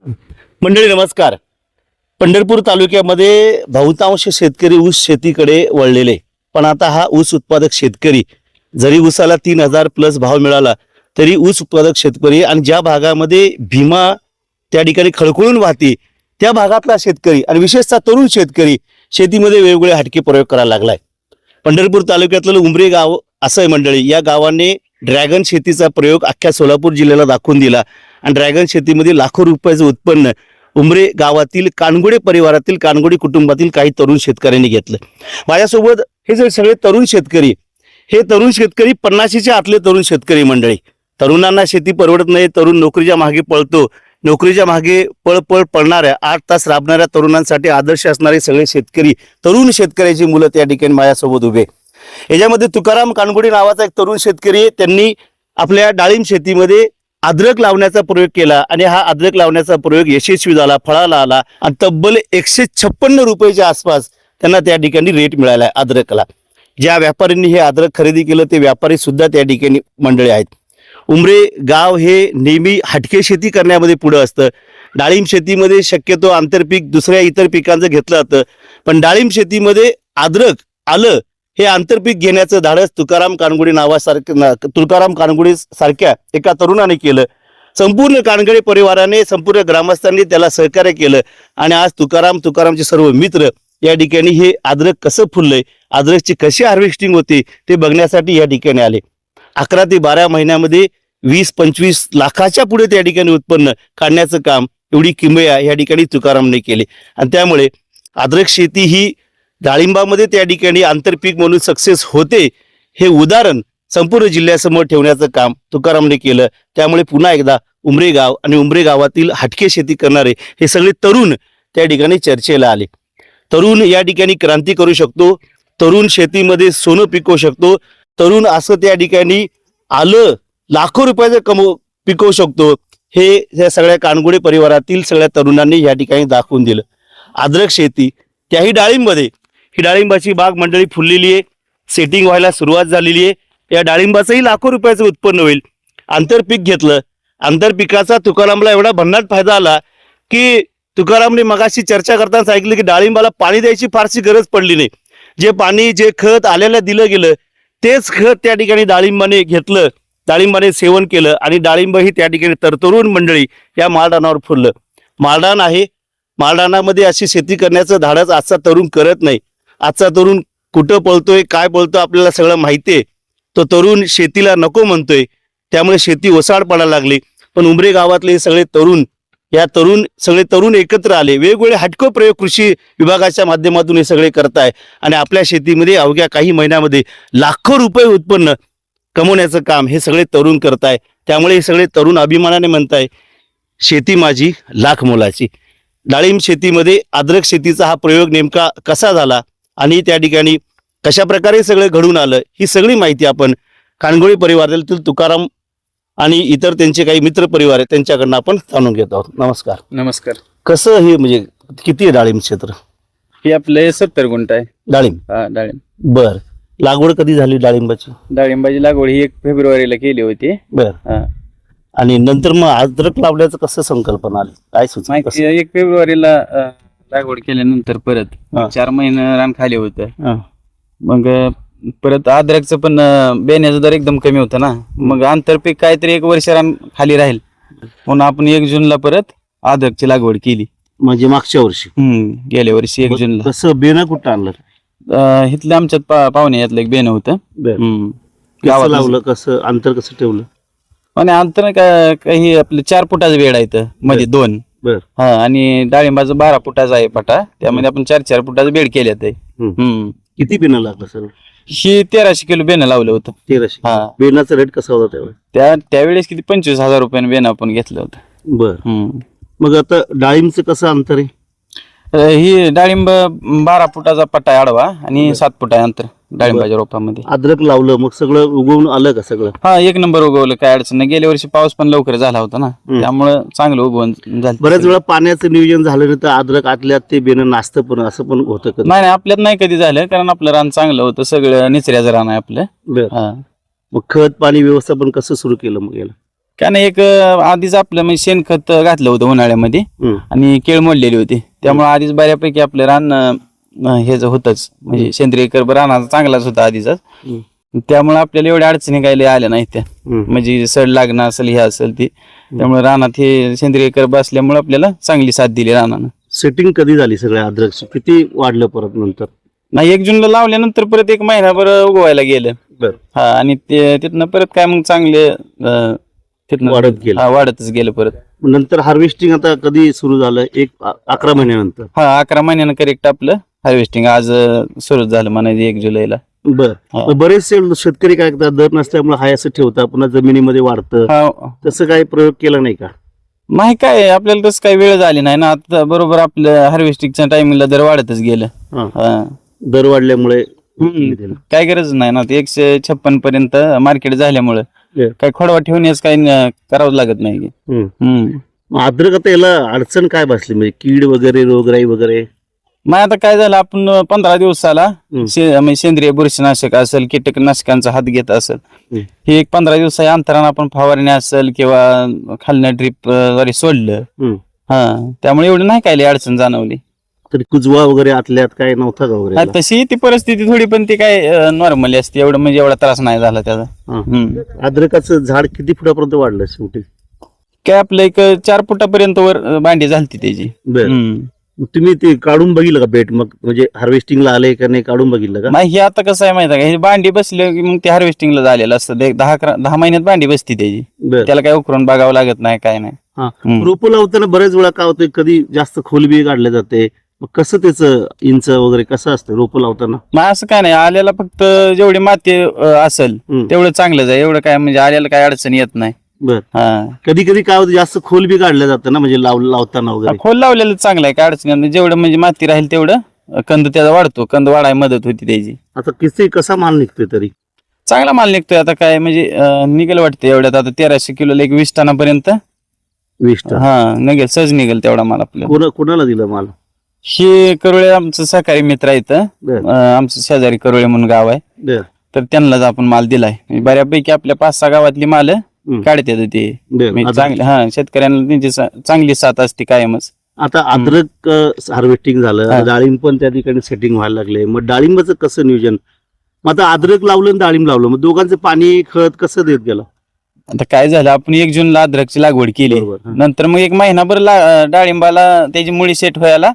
मंडळी नमस्कार. पंढरपूर तालुक्यामध्ये बहुतांश शेतकरी ऊस शेतीकडे वळलेले, पण आता हा ऊस उत्पादक शेतकरी जरी ऊसाला 3000 प्लस भाव मिळाला तरी ऊस उत्पादक शेतकरी आणि ज्या भागामध्ये भीमा त्या ठिकाणी खळखळून वाहते त्या भागातला शेतकरी आणि विशेषतः तरुण शेतकरी शेतीमध्ये वेगवेगळे हटके प्रयोग करायला लागलाय. पंढरपूर तालुक्यातलं उमरे गाव असं आहे मंडळी. या गावाने ड्रॅगन शेतीचा प्रयोग अख्ख्या सोलापूर जिल्ह्याला दाखवून दिला आणि ड्रॅगन शेतीमध्ये लाखो रुपयाचं उत्पन्न उमरे गावातील कानगुडे परिवारातील कानगुडे कुटुंबातील काही तरुण शेतकऱ्यांनी घेतलं. माझ्यासोबत हे जे सगळे तरुण शेतकरी, हे तरुण शेतकरी 50च्या आतले तरुण शेतकरी मंडळी. तरुणांना शेती परवडत नाही, तरुण नोकरीच्या मागे पळतो. नोकरीच्या मागे पळ पळणाऱ्या 8 तास राबणाऱ्या तरुणांसाठी आदर्श असणारे सगळे शेतकरी, तरुण शेतकऱ्याची मुलं त्या ठिकाणी माझ्यासोबत उभे. याच्यामध्ये तुकाराम कानगुडे नावाचा एक तरुण शेतकरी आहे. त्यांनी आपल्या डाळिंब शेतीमध्ये अद्रक लावण्याचा प्रयोग केला आणि हा अद्रक लावण्याचा प्रयोग यशस्वी झाला, फळाला आला आणि तब्बल 156 रुपयाच्या आसपास त्यांना त्या ठिकाणी रेट मिळाला अद्रकला. ज्या व्यापाऱ्यांनी हे अद्रक खरेदी केलं ते व्यापारी सुद्धा त्या ठिकाणी मंडळी आहेत. उमरे गाव हे नेहमी हटके शेती करण्यामध्ये पुढे असतं. डाळिंब शेतीमध्ये शक्यतो आंतरपीक दुसऱ्या इतर पिकांचं घेतलं जातं, पण डाळिंब शेतीमध्ये अद्रक आलं हे आंतरपीक घेण्याचं धाडस तुकाराम कानगुडे सारख्या एका तरुणाने केलं. संपूर्ण कानगडे परिवाराने, संपूर्ण ग्रामस्थांनी त्याला सहकार्य केलं आणि आज तुकारामचे सर्व मित्र या ठिकाणी हे अद्रक कसं फुललंय, अद्रकची कशी हार्वेस्टिंग होते ते बघण्यासाठी या ठिकाणी आले. 11 ते 12 महिन्यामध्ये 20-25 लाखाच्या पुढे त्या ठिकाणी उत्पन्न काढण्याचं काम एवढी किमया या ठिकाणी तुकारामने केले आणि त्यामुळे अद्रक शेती ही डाळिंबामध्ये त्या ठिकाणी आंतरपीक म्हणून सक्सेस होते हे उदाहरण संपूर्ण जिल्ह्यासमोर ठेवण्याचं काम तुकारामने केलं. त्यामुळे पुन्हा एकदा उमरे गाव आणि उमरे गावातील हटके शेती करणारे हे सगळे तरुण त्या ठिकाणी चर्चेला आले. तरुण या ठिकाणी क्रांती करू शकतो, तरुण शेतीमध्ये सोनं पिकवू शकतो, तरुण असं त्या ठिकाणी आलं लाखो रुपयाचं पिकवू शकतो, हे या सगळ्या कानगुडे परिवारातील सगळ्या तरुणांनी या ठिकाणी दाखवून दिलं. अद्रक शेती त्याही डाळिंबमध्ये, ही डाळिंबाची बाग मंडळी फुललेली आहे, सेटिंग व्हायला सुरुवात झालेली आहे. या डाळिंबाचंही लाखो रुपयाचं उत्पन्न होईल. आंतरपीक घेतलं, आंतरपिकाचा तुकारामला एवढा भन्नाट फायदा आला की तुकारामने मगाशी चर्चा करताना सांगितलं की डाळिंबाला पाणी द्यायची फारशी गरज पडली नाही. जे पाणी, जे खत आलेलं दिलं गेलं तेच खत त्या ठिकाणी डाळिंबाने घेतलं, डाळिंबाने सेवन केलं आणि डाळिंब ही त्या ठिकाणी तरुण मंडळी या माळरानावर फुललं. माळरान आहे, माळरानामध्ये अशी शेती करण्याचं धाडस आजचा तरुण करत नाही. आजचा तरुण कुठं पळतोय, काय पळतो आपल्याला सगळं माहिती आहे. तो तरुण शेतीला नको म्हणतोय, त्यामुळे शेती ओसाड पडायला लागली. पण उमरे गावातले सगळे तरुण एकत्र आले, वेगवेगळे हटके प्रयोग कृषी विभागाच्या माध्यमातून हे सगळे करताय आणि आपल्या शेतीमध्ये अवघ्या काही महिन्यामध्ये लाखो रुपये उत्पन्न कमवण्याचं काम हे सगळे तरुण करताय. त्यामुळे हे सगळे तरुण अभिमानाने म्हणताय शेती माझी लाख मोलाची. डाळिंब शेतीमध्ये अद्रक शेतीचा हा प्रयोग नेमका कसा झाला आणि त्या ठिकाणी कशा प्रकारे सगळं घडून आलं ही सगळी माहिती आपण कानगुडे परिवारातील तुकाराम आणि इतर त्यांचे काही मित्र परिवार आहेत त्यांच्याकडनं आपण जाणून घेत आहोत. नमस्कार. नमस्कार. कसं हे म्हणजे किती आहे डाळिंब क्षेत्र? हे आपले 70 गुंठ आहे डाळिंब. डाळिंब. बर. लागवड कधी झाली डाळिंबाची? डाळिंबाची लागवड ही 1 फेब्रुवारीला केली होती. बर. आणि नंतर मग अद्रक लावण्याचं कसं संकल्पना आली, काय सुचलं? 1 फेब्रुवारीला लागवड केल्यानंतर परत 4 महिने रान खाली होतं. मग परत अद्रकचं पण बेण्याचा दर एकदम कमी होता ना, मग आंतरपीक काहीतरी 1 वर्ष रान खाली राहील म्हणून आपण 1 जूनला परत अद्रकची लागवड केली. म्हणजे मागच्या वर्षी? गेल्या वर्षी 1 जूनला. कसं बेणं कुठं आणलं? इथलं आमच्यात पाहुणे यातलं एक बेन होतं. गावात लावलं, कसं अंतर कसं ठेवलं? आणि अंतर काही आपलं 4 फुटाचं बेड आहे इथं, मध्ये 2. बर. आणि डाळिंबाचं 12 फुटाचा आहे पटा, त्यामध्ये आपण 4-4 फुटाचं बेड केले ते. किती बेणं लागलं सर? ही 1300 किलो बेणं लावलं होतं. 1300. बेनाचा रेट कसा होता त्यावेळेस? त्यावेळेस किती 25,000 रुपयाने बेणं आपण घेतलं होतं. बर. मग आता डाळिंबचं कसं अंतर आहे? ही डाळिंब 12 फुटाचा पट्टा आहे आडवा आणि 7 फुट आहे अंतर डाळिंबाच्या रोपामध्ये. अद्रक लावलं मग सगळं उगवून आलं का सगळं? 1 नंबर उगवलं, काय अडचण नाही. गेल्या वर्षी पाऊस पण लवकर झाला होता ना, त्यामुळे चांगलं उगवून झालं. बऱ्याच वेळा पाण्याचं नियोजन झालं नाही तर अद्रक आतल्यात ते बेणं नाचतं पण, असं पण होतं का? नाही, आपल्यात नाही कधी झालं, कारण आपलं रान चांगलं होतं, सगळं निचऱ्याचं रान आहे आपलं. मग खत पाणी व्यवस्थापन कसं सुरू केलं मग याला? काय नाही एक आधीच आपलं म्हणजे शेणखत घातलं होतं उन्हाळ्यामध्ये आणि केळ मोडलेली होती, त्यामुळे आधीच बऱ्यापैकी आपलं रान हेच होतच म्हणजे सेंद्रिय कर्ब रानाचा चांगलाच होता आधीचाच, त्यामुळे आपल्याला एवढ्या अडचणी काही आल्या नाही त्या, म्हणजे सड लागणं असेल हे असेल ती, त्यामुळे रानात हे सेंद्रिय कर्ब असल्यामुळे आपल्याला चांगली साथ दिली रानानं. सेटिंग कधी झाली सगळ्या अद्रकची, किती वाढलं परत नंतर? नाही 1 जूनला लावल्यानंतर परत 1 महिनाभर उगवायला गेलं. हा आणि तिथनं परत काय मग चांगले तिथनं वाढतच गेलं परत. नंतर हार्वेस्टिंग आता कधी सुरू झालं? 11 महिन्यानंतर. हा 11 महिन्यानं करेक्ट आपलं हार्वेस्टिंग आज सुरू झालं म्हणायचं 1 जुलैला. बरेचसे शेतकरी काय करतात, दर नसल्यामुळे हाय असं ठेवतात, पुन्हा जमिनीमध्ये वाढतं, तसं काही प्रयोग केला नाही का? नाही काय आपल्याला तसं काही वेळ झाली नाही ना, आता बरोबर आपलं हार्वेस्टिंगच्या टायमिंगला दर वाढतच गेलं. दर वाढल्यामुळे काय गरज नाही ना, 156 पर्यंत मार्केट झाल्यामुळे काय खोडवा ठेवण्यास काही करावं लागत नाही. अद्रक आता याला अडचण काय बसली, म्हणजे कीड वगैरे, रोगराई वगैरे? मग आता काय झालं, आपण 15 दिवसाला म्हणजे सेंद्रिय बुरशीनाशक असेल, कीटकनाशकांचा हात घेत असेल, हे 15 दिवसाच्या अंतरानं आपण फवारणी असेल किंवा खालनं ड्रीप द्वारे सोडलं, त्यामुळे एवढं नाही काय अडचण जाणवली. तरी कुजवा वगैरे आतल्यात काय नव्हता का वगैरे? तशी ती परिस्थिती थोडी, पण ती काय नॉर्मली असते, एवढं म्हणजे एवढा त्रास नाही झाला त्याचा. अद्रकाचं झाड किती फुटापर्यंत वाढलं शेवटी? काय आपलं 4 फुटापर्यंत वर बांडी झालती त्याची. तुम्ही ते काढून बघितलं का बेट, मग म्हणजे हार्वेस्टिंगला आले का नाही, काढून बघितलं का? नाही, हे आता कसं आहे माहिती आहे का, हे बांडी बसले की मग ते हार्वेस्टिंगला झालेलं असतं. 10 महिन्यात बांडी बसती त्याची, त्याला काय उकरून बघावं लागत नाही, काय नाही. रोपं लावताना बऱ्याच वेळा काय होतं, कधी जास्त खोल बी काढले जाते, मग कसं त्याचं इंच वगैरे कसं असतं रोपं लावताना? मग असं काय नाही, आल्याला फक्त जेवढी माती असेल तेवढं चांगलंच आहे, एवढं काय म्हणजे आल्याला काय अडचण येत नाही. कधी कधी काय होतं, जास्त खोल बी काढलं जातं ना, म्हणजे लावताना वगैरे? खोल लावलेलं चांगलं आहे, काय अडचण नाही, जेवढं म्हणजे माती राहील तेवढं कंद त्याचा वाढतो, कंद वाढायला मदत होती त्याची. आता कसा माल निघतोय तरी? चांगला माल निघतोय, आता काय म्हणजे निघेल वाटतं एवढ्यात, आता 1300 किलोला 20 टनापर्यंत. 20 टन निघेल, सहज निघेल तेवढा माल आपल्याला. कोणाला दिला माल? हे करोळे आमचं सहकारी मित्र आहेत, आमचं शेजारी करोळे म्हणून गाव आहे, तर त्यांनाच आपण माल दिलाय. बऱ्यापैकी आपल्या 5-6 गावातली माल काढतात ते चांगले. शेतकऱ्यांना त्यांची चांगली साथ असते कायमच. आता अद्रक हार्वेस्टिंग झालं, डाळिंब पण त्या ठिकाणी सेटिंग व्हायला लागले, मग डाळिंबाचं कसं नियोजन? मग आता अद्रक लावलं आणि डाळिंब लावलं, मग दोघांचं पाणी खत कसं देत गेलं? आता काय झालं, आपण 1 जूनला अद्रकची लागवड केली, नंतर मग 1 महिनाभर डाळिंबाला त्याची मुळी सेट व्हायला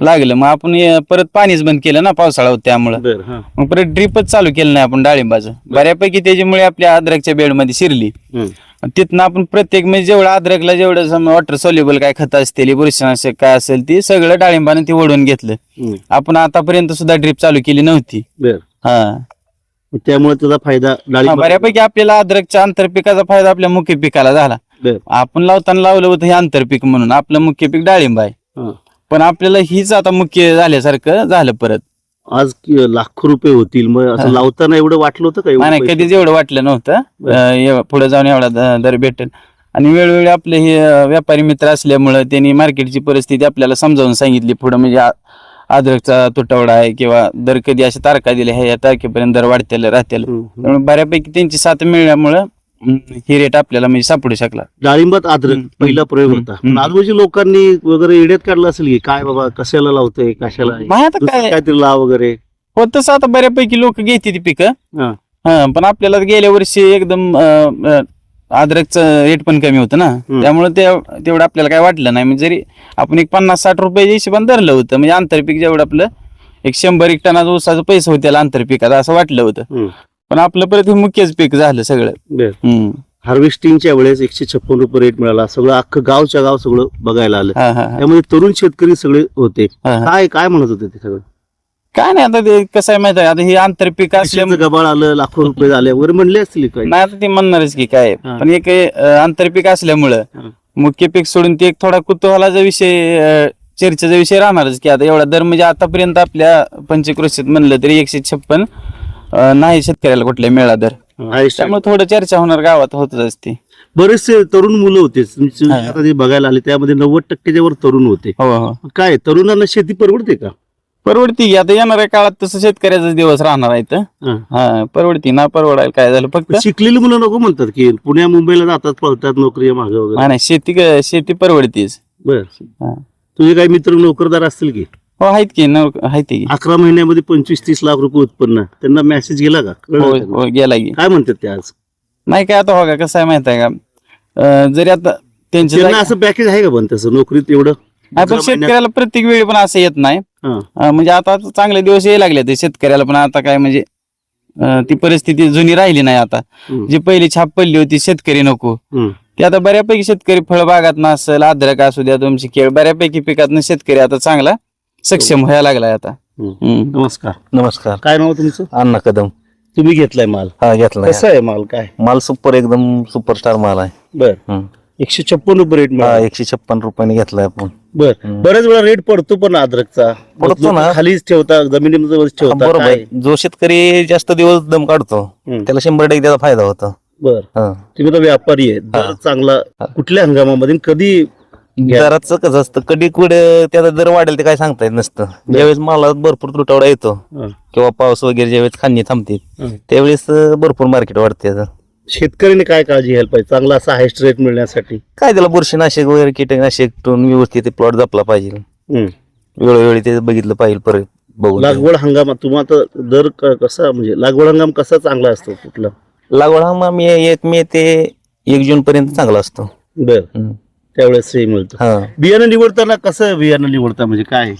लागलं, मग आपण परत पाणीच बंद केलं ना, पावसाळा होता त्यामुळे. मग परत ड्रीपच चालू केलं नाही आपण डाळिंबाचं. बऱ्यापैकी त्याची मुळी आपल्या अद्रकच्या बेडमध्ये शिरली. तिथनं आपण प्रत्येक म्हणजे जेवढं अद्रकला जेवढं वॉटर सोल्युबल काय खत असतील, बुरशीनाशक काय असेल, ती सगळं डाळिंबानं ती ओढून घेतलं. आपण आतापर्यंत सुद्धा ड्रीप चालू केली नव्हती. त्यामुळे त्याचा फायदा बऱ्यापैकी आपल्याला अद्रकच्या आंतरपिकाचा फायदा आपल्या मुख्य पिकाला झाला. आपण लावताना लावलं होतं हे आंतरपीक म्हणून, आपलं मुख्य पीक डाळिंब आहे, पण आपल्याला हीच आता मुख्य झाल्यासारखं झालं. परत आज लाखो रुपये होतील, मग असं लावताना एवढं वाटलं होतं का? नाही, कधीच एवढं वाटलं नव्हतं पुढे जाऊन एवढा दर भेटेल. आणि वेळोवेळी आपले हे व्यापारी मित्र असल्यामुळे त्यांनी मार्केटची परिस्थिती आपल्याला समजावून सांगितली. पुढे म्हणजे अद्रकचा तुटवडा आहे किंवा दर कधी अशा तारखा दिल्या आहे, या तारखेपर्यंत दर वाढतेल राहतील, त्यामुळे बऱ्यापैकी त्यांची साथ मिळाल्यामुळे ही रेट आपल्याला म्हणजे सापडू शकला. डाळिंबात अद्रक पहिला प्रयोग होता, आजूबाजूच्या लोकांनी वगैरे एड्यात काढलं असेल की काय बाबा कशाला लावतोय, कशाला काहीतरी लाव वगैरे. हो, तसं आता बऱ्यापैकी लोक घेते ती पिकं, पण आपल्याला गेल्या वर्षी एकदम अद्रकचं रेट पण कमी होतं ना, त्यामुळे तेवढं आपल्याला काय वाटलं नाही. म्हणजे जरी आपण 50-60 रुपये हिशोबाने धरलं होतं, म्हणजे आंतरपीक जेवढं आपलं 100-1 टनाचं ऊसाचं पैसे होते आंतरपिकात असं वाटलं होतं, पण आपलं परत हे मुख्यच पीक झालं सगळं. हार्वेस्टिंगच्या वेळेस 156 रुपये रेट मिळाला, सगळं अख्खं गावच्या गाव सगळं बघायला आलं, त्यामध्ये तरुण शेतकरी सगळे होते. काय म्हणत होते ते सगळं? काय नाही, आता ते कसं आहे माहिती आहे, आता हे आंतरपीक असल्यामुळे गबाळ आलं, लाखो रुपये झाले वगैरे म्हणले असतील काय? नाही, आता ते म्हणणारच की काय, पण एक आंतरपीक असल्यामुळं मुख्य पीक सोडून ते एक थोडा कुतूहलाचा विषय, चर्चेचा विषय राहणारच की आता एवढा दर म्हणजे आतापर्यंत आपल्या पंचक्रोशीत म्हणलं तरी 156 नाही शेतकऱ्याला कुठल्या मिळाला दर, त्यामुळे थोडं चर्चा होणार गावात होतच असते. बरेचसे तरुण मुलं होते आता बघायला आले, त्यामध्ये 90%च्या वर तरुण होते. काय तरुणांना शेती परवडते का? परवडती की आता येणाऱ्या काळात तसं शेतकऱ्याचा दिवस राहणार आहे इथं. हा परवडती ना परवडायला काय झालं फक्त शिकलेली मुलं नको म्हणतात की पुण्या मुंबईला जातात पळतात नोकरी मागे वगैरे. नाही शेती परवडतीच. बर हा. तुझे काही मित्र नोकरदार असतील की हो आहेत की आहेत की 11 महिन्यामध्ये 25-30 लाख रुपये उत्पन्न, त्यांना मेसेज गेला का? कळलं हो त्यांना? हो गेला की. काय म्हणतात ते आज? नाही काय आता हो का कसं आहे माहित आहे का जरी आता त्यांच्या त्यांना असं पॅकेज आहे का पण तसं नोकरीत एवढं? आपण शेतकऱ्याला प्रत्येक वेळी पण असं येत नाही. हा. म्हणजे आता चांगले दिवस यायला लागले ते शेतकऱ्याला पण आता काय म्हणजे ती परिस्थिती जुनी राहिली नाही आता. जी पहिली छाप पडली होती शेतकरी नको ती आता बऱ्यापैकी शेतकरी फळबागात असेल अद्रक असू द्या तुमची केळ बऱ्यापैकी पिकात शेतकरी आता चांगला सक्षम व्हायला लागलाय आता. नमस्कार. नमस्कार. काय नाव तुमचं? अण्णा कदम. तुम्ही घेतलाय माल? हा घेतला. कसा आहे माल? काय माल सुपर एकदम सुपरस्टार माल आहे. बर हम्म. 156 रुपये रेट हा मिळाला. 156 रुपयाने घेतलाय आपण. बर बऱ्याच वेळा रेट पडतो पण अद्रकचा पडतो लोकं ना. खालीच ठेवता जमिनीमध्ये ठेवता बरोबर काय? आहे. जो शेतकरी जास्त दिवस दम काढतो त्याला 100% त्याचा फायदा होतो. बर हा. तुम्ही तर व्यापारी आहे, दर चांगला कुठल्या हंगामामध्ये कधी घ्या? दराचं कसं असतं कधी कुठे त्याचा दर वाढेल ते काय सांगता येत नसतं. ज्यावेळेस मालात भरपूर तुटवडा येतो हा. किंवा पाऊस वगैरे ज्यावेळेस खांदी थांबते हं. त्यावेळेस भरपूर मार्केट वाढते त्याचं. शेतकऱ्याने काय काळजी घ्यायला पाहिजे चांगला असा हायस्ट रेट मिळण्यासाठी? काय त्याला बुरशीनाशक वगैरे कीटकनाशक टून व्यवस्थित प्लॉट जपला पाहिजे. हं. वेळोवेळी ते बघितलं पाहिजे परत बघून. लागवड हंगामात तुम्हाला दर कसा म्हणजे लागवड हंगाम कसा चांगला असतो कुठला? लागवड हंगाम 1 मे ते 1 जून पर्यंत चांगला असतो. बर त्यावेळेस हे मिळतं. हा. बियाणं निवडताना कसं बियाणं निवडता म्हणजे काय?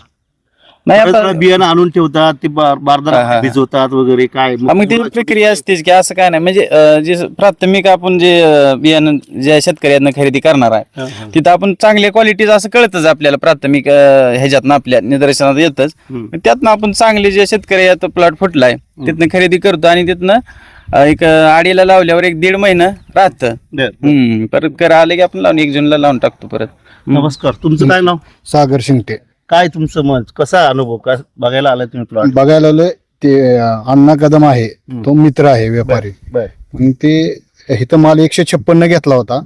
नाही बरेच आता वेळा बियाणं आणून ठेवतात ते हा, बारदार हा. भिजवतात वगैरे काय मग त्याची प्रक्रिया असतेच की असं काय नाही म्हणजे जे प्राथमिक आपण जे बियाणं ज्या शेतकऱ्यांना खरेदी करणार आहे हा, हा. तिथं आपण चांगल्या क्वालिटीचं असं कळतच आपल्याला प्राथमिक ह्याच्यातनं आपल्या निदर्शनात येतच. हम्म. त्यातनं आपण चांगले जे शेतकरी आता प्लॉट फुटलाय तिथनं खरेदी करतो आणि तिथनं एक आडीला लावल्यावर 1-1.5 महिना राहतं. बर. परत करा आले की आपण लावून 1 जूनला लावून टाकतो परत. नमस्कार. तुमचं काय नाव? सागर शिंगटे. काय तुमचं मत कसा अनुभव काय बघायला आलाय तुम्ही प्लॉट? बघायला आलोय ते अण्णा कदम आहे तो मित्र आहे व्यापारी. बर मग ते इथं माल 156 घेतला होता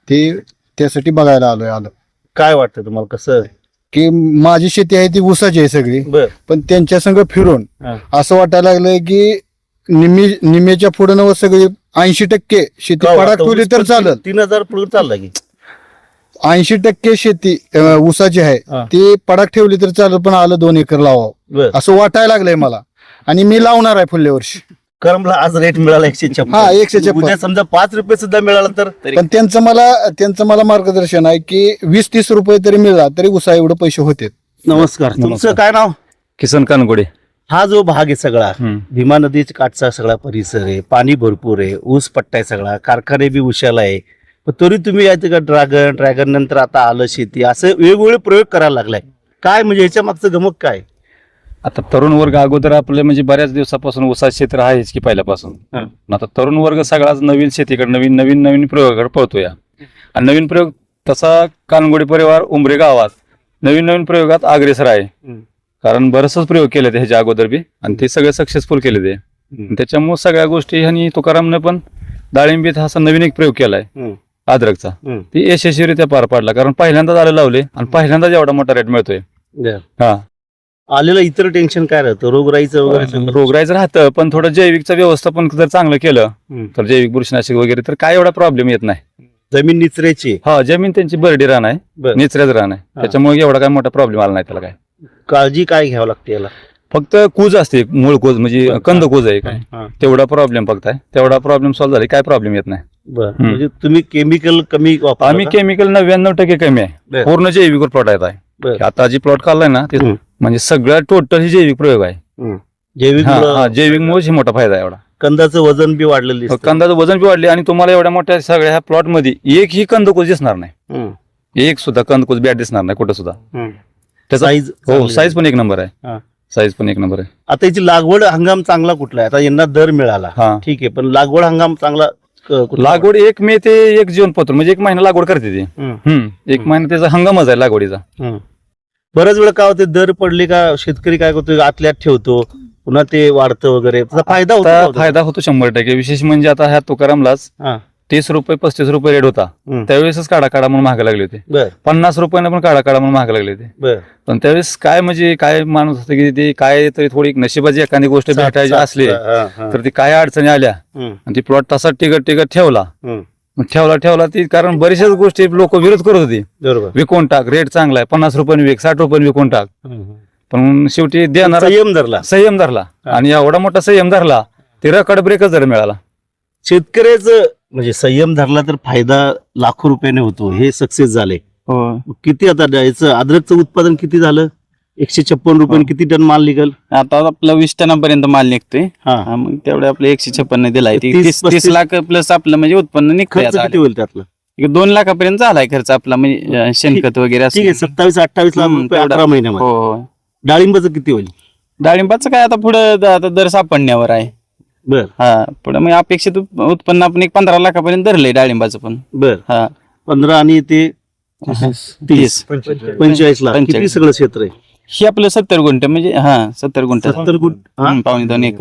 ते त्यासाठी बघायला आलो. काय वाटतं तुम्हाला कसं? की माझी शेती आहे ती ऊसाची आहे सगळी, बर पण त्यांच्या संग फिरून हा. असं वाटायला लागलंय की निम्मेच्या पुढे नव सगळी 80% शेती पडाक ठेवली तर चालत. 3000 पुढे चालला की 80% शेती ऊसाची आहे हा. ती पडाक ठेवली तर चालत, पण आलं 2 एकर लावावं बर. असं वाटायला लागलंय मला. आणि मी लावणार आहे पुढल्या वर्षी. करमला आज रेट मिळाला 156. हा, 156. उद्या समजा 5 रुपये सुद्धा मिळाला तर पण त्यांचं मला मार्गदर्शन आहे की 20-30 रुपये तरी मिळाला तरी उसा एवढे पैसे होते. नमस्कार. तुमचं काय नाव? किसन कानगोडे. हा जो भाग आहे सगळा भीमा नदीच्या काठचा सगळा परिसर आहे, पाणी भरपूर आहे, ऊस पट्टा आहे सगळा, कारखाने बी उशाला आहे, पण तरी तुम्ही यायचं का ड्रॅगन नंतर आता आलं शेती असं वेगवेगळे प्रयोग करायला लागलाय. काय म्हणजे याच्या मागचं गमक काय? आता तरुण वर्ग अगोदर आपले म्हणजे बऱ्याच दिवसापासून ऊसाचं क्षेत्र आहेच की पहिल्यापासून. आता तरुण वर्ग सगळाच नवीन शेतीकडे नवीन प्रयोगाकडे पळतोय. आणि नवीन प्रयोग तसा कानगोडी परिवार उमरे गावात नवीन प्रयोगात अग्रेसर आहे. कारण बरेचसे प्रयोग केले ते ह्याच्या अगोदर बी आणि ते सगळे सक्सेसफुल केले ते. त्याच्यामुळे सगळ्या गोष्टी ह्यांनी तुकारामने पण डाळिंबीत हा नवीन एक प्रयोग केलाय अद्रकचा. ती यशस्वीरित्या पार पाडला कारण पहिल्यांदाच आले लावले आणि पहिल्यांदाच एवढा मोठा रेट मिळतोय. हा आलेलं इतर टेन्शन काय राहतं? रोगराईचं वगैरे? रोगराईचं राहतं पण थोडं जैविकचं व्यवस्थापन जर चांगलं केलं तर जैविक बुरशीनाशक वगैरे तर काय एवढा प्रॉब्लेम येत नाही. जमीन निचऱ्याची? हा जमीन त्यांची बरडी रान आहे, बरं. निचऱ्याच रान आहे, त्याच्यामुळे एवढा काय मोठा प्रॉब्लेम आला नाही त्याला. काय काळजी काय घ्यावं लागते याला? फक्त कूज असते, मूळ कूज म्हणजे कंद कूज आहे काय, तेवढा प्रॉब्लेम फक्त आहे. तेवढा प्रॉब्लेम सॉल्व्ह झाला काय प्रॉब्लेम येत नाही. बरं. म्हणजे तुम्ही केमिकल कमी वापरता आम्ही का? केमिकल 99% कमी आहे, बरं. पूर्ण जैविक प्लॉट आहे. बरं. आता जी प्लॉट काढलाय ना ते म्हणजे सगळ्या टोटल ही जैविक प्रयोग आहे. जैविक जैविक मुळे मोठा फायदा आहे एवढा. कंदाचं वजन बी वाढलेलं दिसतं. कंदाचं वजन बी वाढले आणि तुम्हाला एवढ्या मोठ्या सगळ्या ह्या प्लॉट मध्ये एकही कंदकुज दिसणार नाही. एक सुद्धा कंदकुज बॅट दिसणार नाही कुठं सुद्धा. त्याचा साईज हो साईज पण एक नंबर आहे. हा. साईज पण एक नंबर आहे. आता याची लागवड हंगाम चांगला कुठला आहे? आता यांना दर मिळाला हा. ठीक आहे, पण लागवड हंगाम चांगला कुठला? लागवड 1 मे ते 1 जून पासून म्हणजे 1 महिना लागवड करते ती. हम्म. 1 महिना त्याचा हंगामच आहे लागवडीचा. बऱ्याच वेळा काय होते दर पडले का शेतकरी काय करतो आतल्यात ठेवतो पुन्हा ते वाढतं वगैरे, त्याचा फायदा होतो का आता होतो? फायदा होतो 100%. विशेष म्हणजे आता ह्या तुकारामलाच हा. 30 रुपये 35 रुपये रेट होता त्यावेळेसच काढा म्हणून महाग लागले होते. बर 50 रुपयानं पण काढा म्हणून महाग लागले होते. बर पण त्यावेळेस काय म्हणजे काय माणूस होतं की ते काय तरी थोडी नशिबाची एखादी गोष्ट भेटायची असली तर ती काय अडचणी आल्या आणि ती प्लॉट तसा टिकत ठेवला. मग ठेवला ती कारण बऱ्याचशाच गोष्टी लोक विरोध करत होती. बरोबर विकून टाक रेट चांगला आहे 50 रुपयाने विक 60 रुपयाने विकून टाक. पण शेवटी देणार संयम धरला आणि एवढा मोठा संयम धरला ते रकड ब्रेकच जर मिळाला. शेतकऱ्याचं म्हणजे संयम धरला तर फायदा लाखो रुपयाने होतो. हे सक्सेस झाले. हो किती आता याचं अद्रकचं उत्पादन किती झालं? 156 रुपये किती टन माल निघाल? आता आपला 20 टनापर्यंत माल निघतोय. हा. मग तेवढे आपले 156 दिलाय 30 30 लाख प्लस आपलं म्हणजे उत्पन्न निघतंय. खर्च किती होईल त्यातलं? 2 लाखापर्यंत झालाय खर्च आपला म्हणजे शेणखत वगैरे ठीक आहे 27-28 लाख रुपये 11 महिन्यामध्ये. हो डाळिंबाचं किती होईल? डाळिंबाचं काय आता पुढे आता दर सापडण्यावर आहे. बर हा पुढे मग अपेक्षित उत्पन्न आपण 15 लाखापर्यंत धरलंय डाळिंबाचं पण. बर हा 15 आणि ते 30 45 लाख किती सगळं क्षेत्र आहे? हे आपलं 70 गुंठ म्हणजे 70 गुंठ 70 गुंठ पावणे 2 एकर.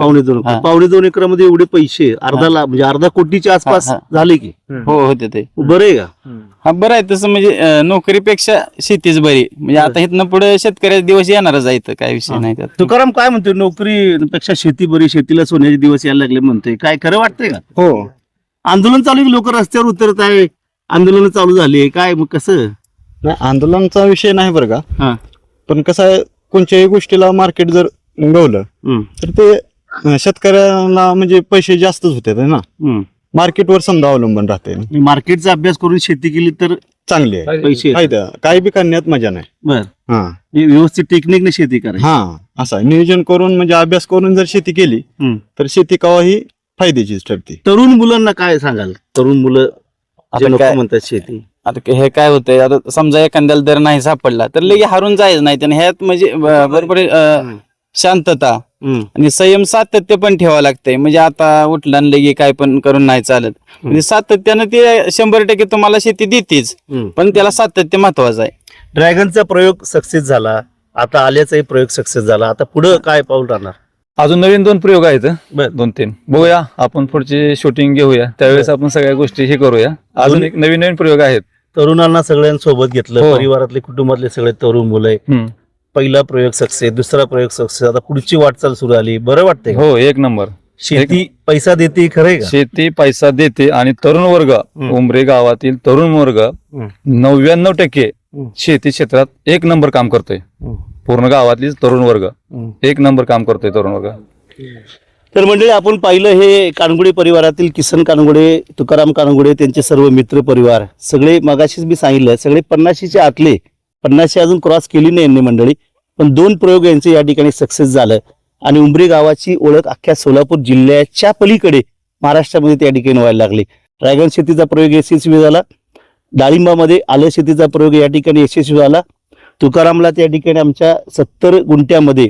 पावणे 2 एकरामध्ये एवढे पैसे अर्धा लाख म्हणजे अर्धा कोटीच्या आसपास झाले की. हो होते ते. बरं आहे का? हा बरं आहे तसं म्हणजे नोकरीपेक्षा शेतीच बरी म्हणजे आता इथनं पुढे शेतकऱ्याचे दिवस येणारच आहे काय विषय नाही त्यात. तुकाराम काय म्हणतोय नोकरीपेक्षा शेती बरी शेतीला सोन्याचे दिवस यायला लागले म्हणतोय काय खरं वाटतंय का? हो आंदोलन चालू लोक रस्त्यावर उतरत आहे आंदोलन चालू झाली काय मग कसं? नाही आंदोलनाचा विषय नाही बरं का हा पण कसं आहे कोणत्याही गोष्टीला मार्केट जर गवलं तर ते शेतकऱ्याला म्हणजे पैसे जास्तच होते ना मार्केटवर समजा अवलंबून राहते मार्केटचा अभ्यास करून शेती केली तर चांगली आहे पैसे येतात. फायदा काही बी करण्यात मजा नाही. बर हा व्यवस्थित टेक्निकने शेती करायची. हा असं आहे. नियोजन करून म्हणजे अभ्यास करून जर शेती केली तर शेती केव्हाही फायद्याचीच ठरते. तरुण मुलांना काय सांगाल? तरुण मुलं जे आता नको काय- म्हणतात शेती आता हे काय होतंय आता समजा एखाद्याला दर नाही सापडला तर लगे हारून जायचं नाही त्याने ह्यात म्हणजे बरोबर शांतता आणि संयम सातत्य पण ठेवावं लागतंय. म्हणजे आता उठलं आणि लगे काय पण करून नाही चालत. म्हणजे सातत्यानं ते 100% तुम्हाला शेती देतेच पण त्याला सातत्य महत्वाचं आहे. ड्रॅगनचा प्रयोग सक्सेस झाला आता आल्याचाही प्रयोग सक्सेस झाला आता पुढे काय पाऊल राहणार? अजून नवीन 2 प्रयोग आहेत बर 2-3 बघूया आपण पुढची शूटिंग घेऊया त्यावेळेस आपण सगळ्या गोष्टी हे करूया. अजून एक नवीन प्रयोग आहेत. तरुणांना सगळ्यांसोबत घेतलं हो. परिवारातले कुटुंबातले सगळे तरुण मुलं आहे. पहिला प्रयोग सक्सेस दुसरा प्रयोग सक्सेस आता पुढची वाटचाल सुरू आली. बरं वाटतंय का? हो 1 नंबर. शेती पैसा देते खरंय का? शेती पैसा देते आणि तरुण वर्ग उमरे गावातील तरुण वर्ग 99% शेती क्षेत्रात 1 नंबर काम करतोय. पूर्ण गावातली तरुण वर्ग 1 नंबर काम करतोय तरुण वर्ग. तर मंडळी आपण पाहिलं हे कानगुडे परिवारातील किसन कानगुडे तुकाराम कानगुडे त्यांचे सर्व मित्र परिवार सगळे मगाशीच मी सांगितलं सगळे 50च्या आतले 50 अजून क्रॉस केली नाही यांनी मंडळी पण 2 प्रयोग यांचे या ठिकाणी सक्सेस झालं आणि उमरी गावाची ओळख अख्ख्या सोलापूर जिल्ह्याच्या पलीकडे महाराष्ट्रामध्ये त्या ठिकाणी व्हायला लागली. ड्रॅगन शेतीचा प्रयोग यशस्वी झाला. डाळिंबामध्ये आलं शेतीचा प्रयोग या ठिकाणी यशस्वी झाला. तुकारामला त्या ठिकाणी आमच्या 70 गुंठ्यामध्ये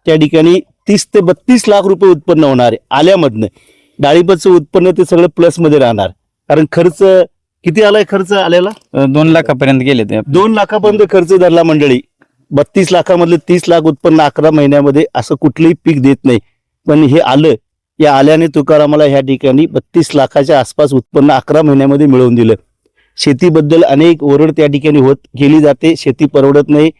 त्या ठिकाणी 30 ते 32 लाख रुपये उत्पन्न होणार आहे आल्यामधनं. डाळिंबाचं उत्पन्न ते सगळं प्लस मध्ये राहणार कारण खर्च किती आलाय? खर्च आलेला 2 लाखापर्यंत गेले ते. 2 लाखापर्यंत खर्च धरला मंडळी. 32 लाखामधले 30 लाख उत्पन्न 11 महिन्यामध्ये असं कुठलंही पीक देत नाही पण हे आलं. या आल्याने तुकारामाला ह्या ठिकाणी 32 लाखाच्या आसपास उत्पन्न 11 महिन्यामध्ये मिळवून दिलं. शेतीबद्दल अनेक ओरड त्या ठिकाणी होत गेली जाते. शेती परवडत नाही.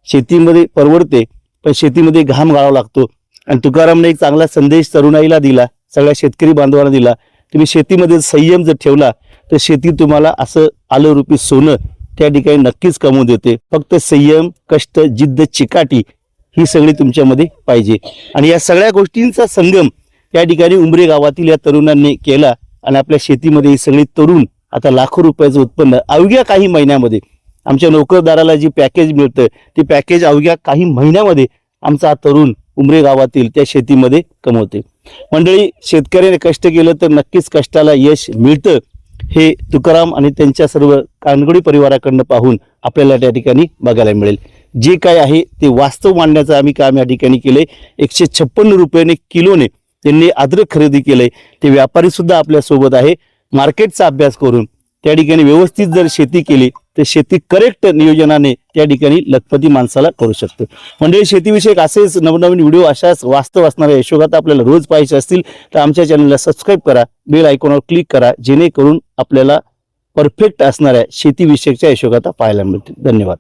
शेतीमध्ये परवडते पण शेतीमध्ये घाम गाळावा लागतो आणि तुकारामने एक चांगला संदेश तरुणाईला दिला सगळ्या शेतकरी बांधवांना दिला. तुम्ही शेतीमध्ये संयम जर ठेवला तर शेती तुम्हाला असं आलं रुपी सोनं त्या ठिकाणी नक्कीच कमवून देते. फक्त संयम कष्ट जिद्द चिकाटी ही सगळी तुमच्यामध्ये पाहिजे आणि या सगळ्या गोष्टींचा संगम या ठिकाणी उमरे गावातील या तरुणांनी केला आणि आपल्या शेतीमध्ये ही सगळी तरुण आता लाखो रुपयाचं उत्पन्न अवघ्या काही महिन्यामध्ये आमच्या नोकरदाराला जी पॅकेज मिळतं ते पॅकेज अवघ्या काही महिन्यामध्ये आमचा हा तरुण उमरे गावातील त्या शेतीमध्ये कमवते. मंडळी शेतकऱ्याने कष्ट केलं तर नक्कीच कष्टाला यश मिळतं हे तुकाराम आणि त्यांच्या सर्व कानगुडी परिवाराकडनं पाहून आपल्याला त्या ठिकाणी बघायला मिळेल. जे काय आहे ते वास्तव मांडण्याचं आम्ही काम या ठिकाणी केलंय. 156 रुपयाने किलोने त्यांनी अद्रक खरेदी केलंय. ते व्यापारी सुद्धा आपल्या सोबत आहे. मार्केटचा अभ्यास करून त्या ठिकाणी व्यवस्थित जर शेती केली तर शेती करेक्ट नियोजनाने त्या ठिकाणी लखपती माणसाला करू शकतो. म्हणजे शेतीविषयक असेच नवनवीन व्हिडिओ अशाच वास्तव असणाऱ्या यशोगाथा आपल्याला रोज पाहायचे असतील तर आमच्या चॅनलला सबस्क्राईब करा, बेल आयकॉनवर क्लिक करा, जेणेकरून आपल्याला परफेक्ट असणाऱ्या शेतीविषयकच्या यशोगाथा पाहायला मिळतील. धन्यवाद.